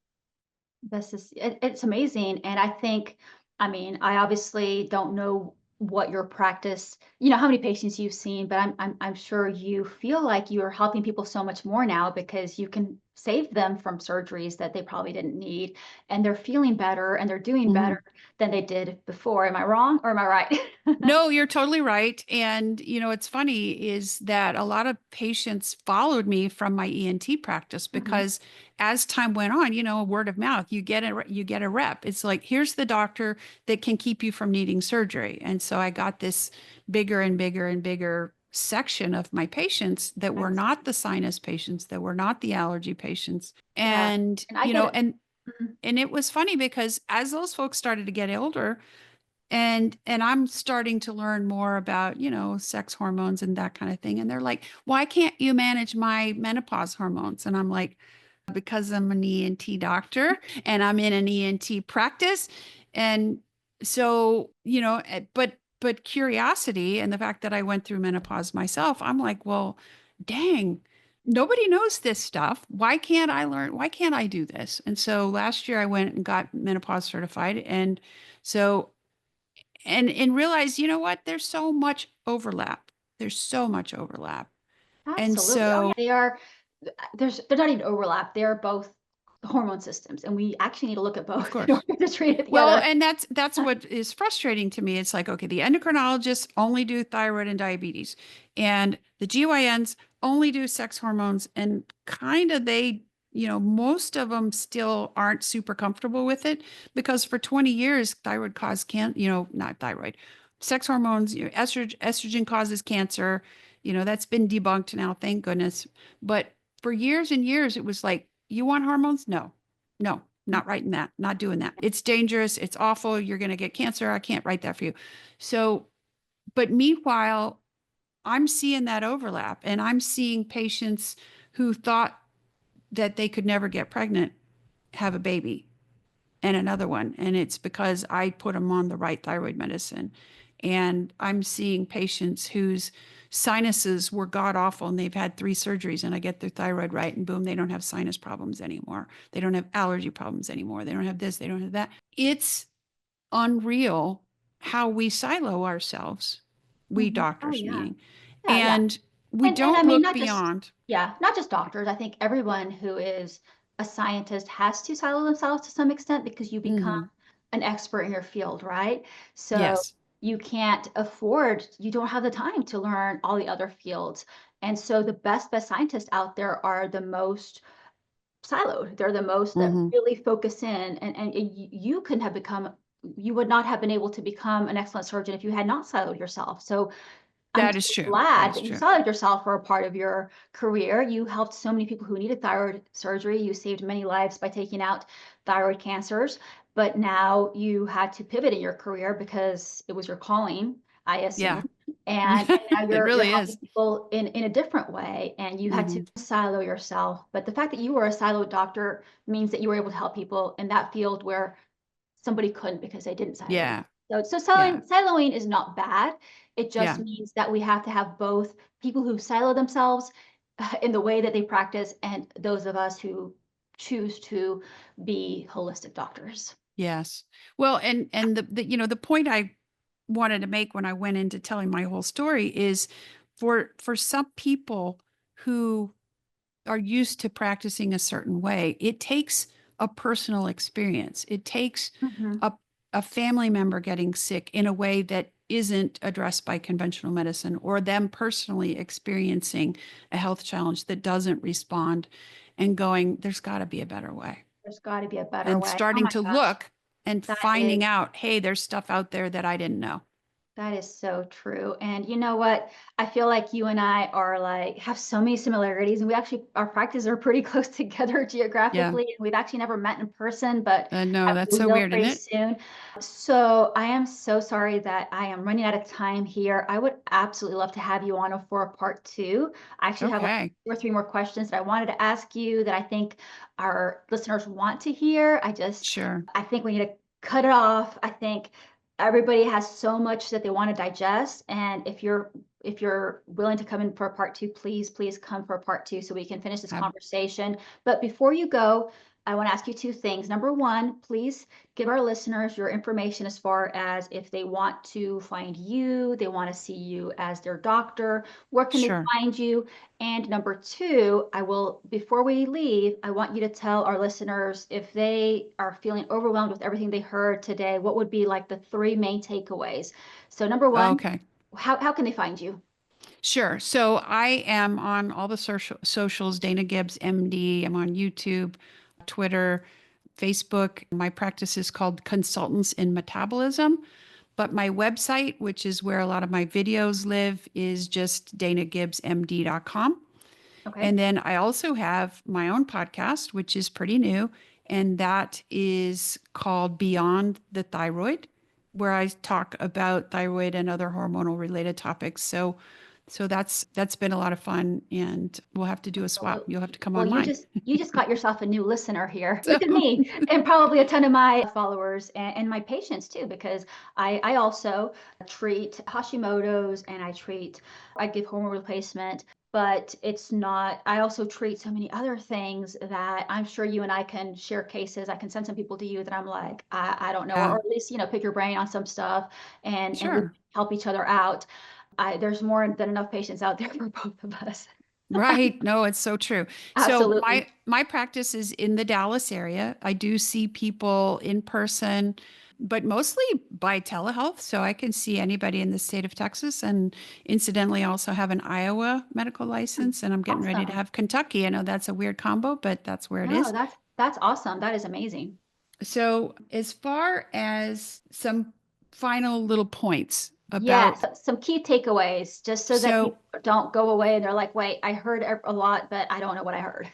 It's amazing, and I think, I mean, I obviously don't know what your practice, how many patients you've seen, but I'm sure you feel like you're helping people so much more now because you can save them from surgeries that they probably didn't need, and they're feeling better and they're doing better Mhm. than they did before. Am I wrong or am I right? No, you're totally right. And, it's funny is that a lot of patients followed me from my ENT practice Mhm. because as time went on, word of mouth, you get a rep. It's like, here's the doctor that can keep you from needing surgery. And so I got this bigger and bigger and bigger section of my patients that were That's not the sinus patients, that were not the allergy patients. yeah, And, and I get it. Mhm. and it was funny because as those folks started to get older, and I'm starting to learn more about, sex hormones and that kind of thing. And they're like, why can't you manage my menopause hormones? And I'm like, because I'm an ENT doctor and I'm in an ENT practice. And so, but curiosity and the fact that I went through menopause myself, I'm like, well, dang, nobody knows this stuff. Why can't I learn? Why can't I do this? And so last year I went and got menopause certified. And so and realize, you know what? There's so much overlap. There's so much overlap. And Absolutely. Oh, so, yeah. They're not even overlap. They're both hormone systems, and we actually need to look at of both in course. order to treat it Well, together. and that's what is frustrating to me. It's like, okay, the endocrinologists only do thyroid and diabetes, and the GYNs only do sex hormones, and kind of they most of them still aren't super comfortable with it because for 20 years, thyroid caused not thyroid, sex hormones, estrogen causes cancer. That's been debunked now, thank goodness. But for years and years, it was like, you want hormones? No, no, not writing that, not doing that. It's dangerous. It's awful. You're going to get cancer. I can't write that for you. So, but meanwhile, I'm seeing that overlap and I'm seeing patients who thought that they could never get pregnant have a baby and another one. And it's because I put them on the right thyroid medicine. And I'm seeing patients whose sinuses were god awful and they've had 3 surgeries and I get their thyroid right and boom, they don't have sinus problems anymore. They don't have allergy problems anymore. They don't have this, they don't have that. It's unreal how we silo ourselves, we Mhm. Oh doctors yeah. meaning, Yeah, yeah. and we And I don't mean, look not just, beyond. yeah, not just doctors. I think everyone who is a scientist has to silo themselves to some extent because you become Mhm. an expert in your field, right? So Yes. you can't afford, you don't have the time to learn all the other fields. And so the best scientists out there are the most siloed. They're the most that Hmm. really focus in, and you couldn't have become, you would not have been able to become an excellent surgeon if you had not siloed yourself. So I'm That is so true. That glad is that you true. siloed yourself for a part of your career. You helped so many people who needed thyroid surgery. You saved many lives by taking out thyroid cancers. But now you had to pivot in your career because it was your calling, I Yeah. assume. And now It you're really helping is. people in a different way, and you had to Hmm. silo yourself. But the fact that you were a siloed doctor means that you were able to help people in that field where somebody couldn't because they didn't silo them. Yeah. So Yeah. siloing is not bad. It just Yeah. means that we have to have both people who silo themselves in the way that they practice and those of us who choose to be holistic doctors. Yes. Well, and the point I wanted to make when I went into telling my whole story is for some people who are used to practicing a certain way, it takes a personal experience. It takes Mhm. a a family member getting sick in a way that isn't addressed by conventional medicine or them personally experiencing a health challenge that doesn't respond and going, there's got to be a better way. There's got to be a better And way. Oh starting my to gosh, look and that is finding out, hey, there's stuff out there that I didn't know. That is so true. And you know what? I feel like you and I are like have so many similarities, and we actually our practices are pretty close together Yeah. geographically. And we've actually never met in person, but No, that's we so will weird, isn't pretty it? soon. So I am so sorry that I am running out of time here. I would absolutely love to have you on for a part two. I actually have like Okay. 2 or 3 more questions that I wanted to ask you that I think our listeners want to hear. Sure. I think we need to cut it off. I think everybody has so much that they want to digest, and if you're willing to come in for a part two, please come for a part two so we can finish this Ab- conversation. But before you go, I want to ask you 2 things. Number one, please give our listeners your information as far as if they want to find you, they want to see you as their doctor, where can they Sure. find you? And number two, before we leave, I want you to tell our listeners if they are feeling overwhelmed with everything they heard today, what would be like the 3 main takeaways? So number one, Okay. how can they find you? Sure. So I am on all the socials, Dana Gibbs, MD. I'm on YouTube, Twitter, Facebook. My practice is called Consultants in Metabolism, but my website, which is where a lot of my videos live, is just danagibbsmd.com. Okay. And then I also have my own podcast, which is pretty new, and that is called Beyond the Thyroid, where I talk about thyroid and other hormonal related topics. So that's been a lot of fun, and we'll have to do a swap. You'll have Absolutely. to come Well, on you mine. just got yourself a new listener here. So Look at me, and probably a ton of my followers and my patients too, because I also treat Hashimoto's and I give hormone replacement, but it's not. I also treat so many other things that I'm sure you and I can share cases. I can send some people to you that I'm like I don't know, yeah, or at least pick your brain on some stuff, and we sure. help each other out. There's more than enough patients out there for both of us. Right. No, it's so true. So Absolutely. my practice is in the Dallas area. I do see people in person. but mostly by telehealth. So I can see anybody in the state of Texas, and incidentally also have an Iowa medical license, and I'm getting ready to Awesome. have Kentucky. I know that's a weird combo, but that's where it No, is. that's awesome. That is amazing. So as far as some final little points Yes, about, some key takeaways, just so that so people don't go away and they're like, wait, I heard a lot, but I don't know what I heard.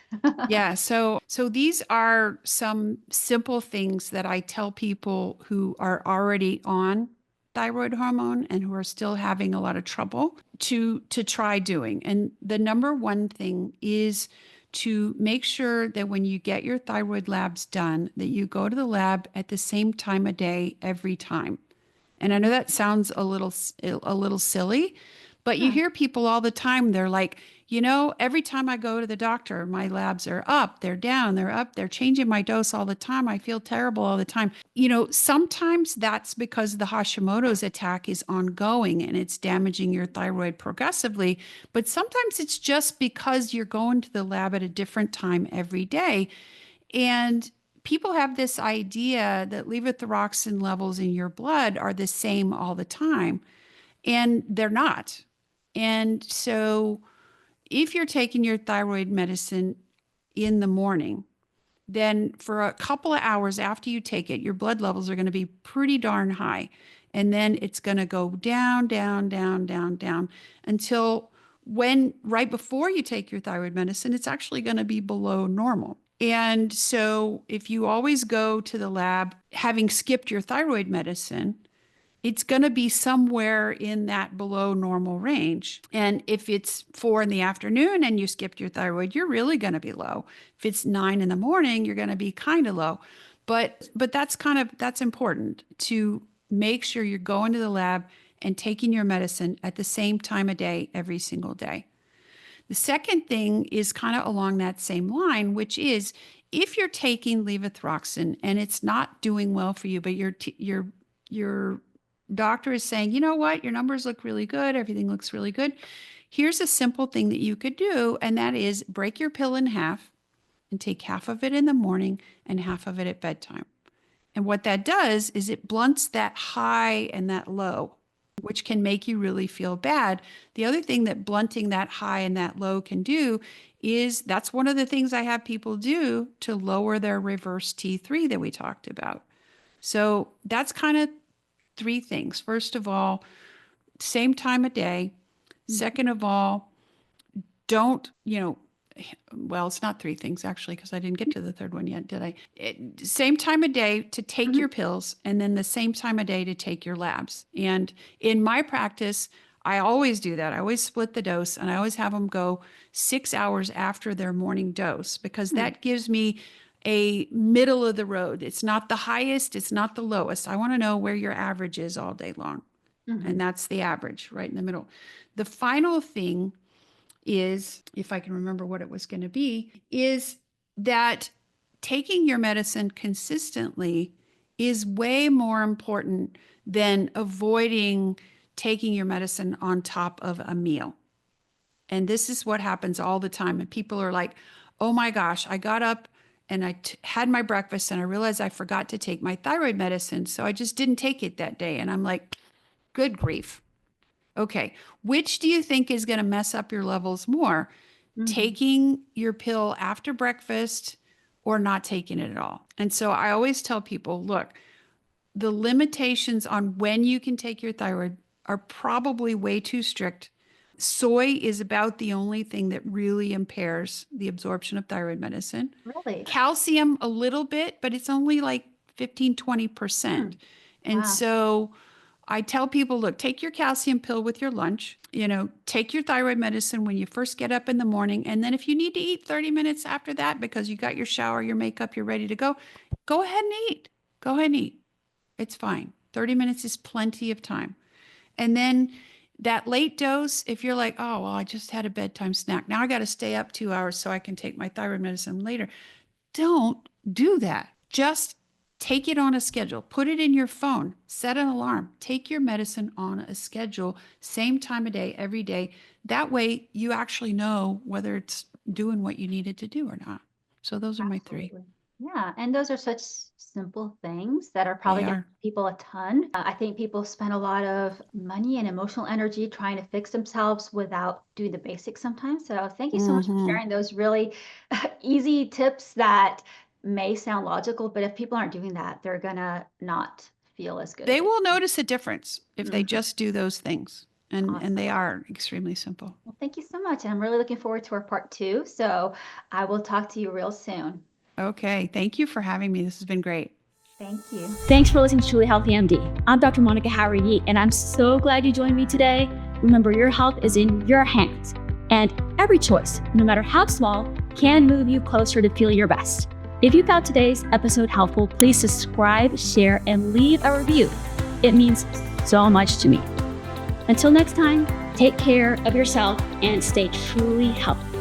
yeah, so these are some simple things that I tell people who are already on thyroid hormone and who are still having a lot of trouble to try doing. And the number one thing is to make sure that when you get your thyroid labs done, that you go to the lab at the same time of day every time. And I know that sounds a little silly, but you Yeah. hear people all the time. They're like, you know, every time I go to the doctor, my labs are up, they're down, they're up, they're changing my dose all the time. I feel terrible all the time. You know, sometimes that's because the Hashimoto's attack is ongoing and it's damaging your thyroid progressively. But sometimes it's just because you're going to the lab at a different time every day. And people have this idea that levothyroxine levels in your blood are the same all the time, and they're not. And so, if you're taking your thyroid medicine in the morning, then for a couple of hours after you take it, your blood levels are going to be pretty darn high. And then it's going to go down, down, down, down, down until when right before you take your thyroid medicine, it's actually going to be below normal. And so if you always go to the lab having skipped your thyroid medicine, it's going to be somewhere in that below normal range. And if it's 4 in the afternoon and you skipped your thyroid, you're really going to be low. If it's 9 in the morning, you're going to be kind of low. But that's important to make sure you're going to the lab and taking your medicine at the same time of day every single day. The second thing is kind of along that same line, which is if you're taking levothyroxine and it's not doing well for you, but your doctor is saying, you know what, your numbers look really good, everything looks really good. Here's a simple thing that you could do, and that is break your pill in half and take half of it in the morning and half of it at bedtime. And what that does is it blunts that high and that low, which can make you really feel bad. The other thing that blunting that high and that low can do is that's one of the things I have people do to lower their reverse T3 that we talked about. So that's kind of three things. First of all, same time of day. Second of all, don't, well, it's not three things actually, because I didn't get to the third one yet, did I? Same time of day to take Mhm. your pills, and then the same time of day to take your labs. And in my practice, I always do that. I always split the dose, and I always have them go 6 hours after their morning dose, because Mhm. that gives me a middle of the road. It's not the highest, it's not the lowest. I want to know where your average is all day long. And Mhm. that's the average right in the middle. The final thing is, if I can remember what it was going to be, is that taking your medicine consistently is way more important than avoiding taking your medicine on top of a meal. And this is what happens all the time. And people are like, oh my gosh, I got up and had my breakfast and I realized I forgot to take my thyroid medicine. So I just didn't take it that day. And I'm like, good grief. Okay, which do you think is going to mess up your levels more? Mhm. Taking your pill after breakfast or not taking it at all? And so I always tell people, look, the limitations on when you can take your thyroid are probably way too strict. Soy is about the only thing that really impairs the absorption of thyroid medicine. Really? Calcium, a little bit, but it's only like 15, 20%. Hmm. And Wow. so I tell people, look, take your calcium pill with your lunch, take your thyroid medicine when you first get up in the morning. And then if you need to eat 30 minutes after that because you got your shower, your makeup, you're ready to go ahead and eat. Go ahead and eat. It's fine. 30 minutes is plenty of time. And then that late dose, if you're like, oh, well, I just had a bedtime snack. Now I got to stay up 2 hours so I can take my thyroid medicine later. Don't do that. Just take it on a schedule. Put it in your phone. Set an alarm. Take your medicine on a schedule, same time of day, every day. That way you actually know whether it's doing what you need it to do or not. So those are my three. Absolutely. Yeah, and those are such simple things that are They probably going to are. help people a ton. I think people spend a lot of money and emotional energy trying to fix themselves without doing the basics sometimes. So thank you so much for Hmm. sharing those really easy tips that may sound logical, but if people aren't doing that, they're gonna not feel as good as They they will notice a difference if they can. Mhm. just do those things. And they Awesome. are extremely simple. Well, thank you so much. And I'm really looking forward to our part two. So I will talk to you real soon. Okay. Thank you for having me. This has been great. Thank you. Thanks for listening to Truly Healthy MD. I'm Dr. Monica Jauregui, and I'm so glad you joined me today. Remember, your health is in your hands, and every choice, no matter how small, can move you closer to feel your best. If you found today's episode helpful, please subscribe, share, and leave a review. It means so much to me. Until next time, take care of yourself and stay truly healthy.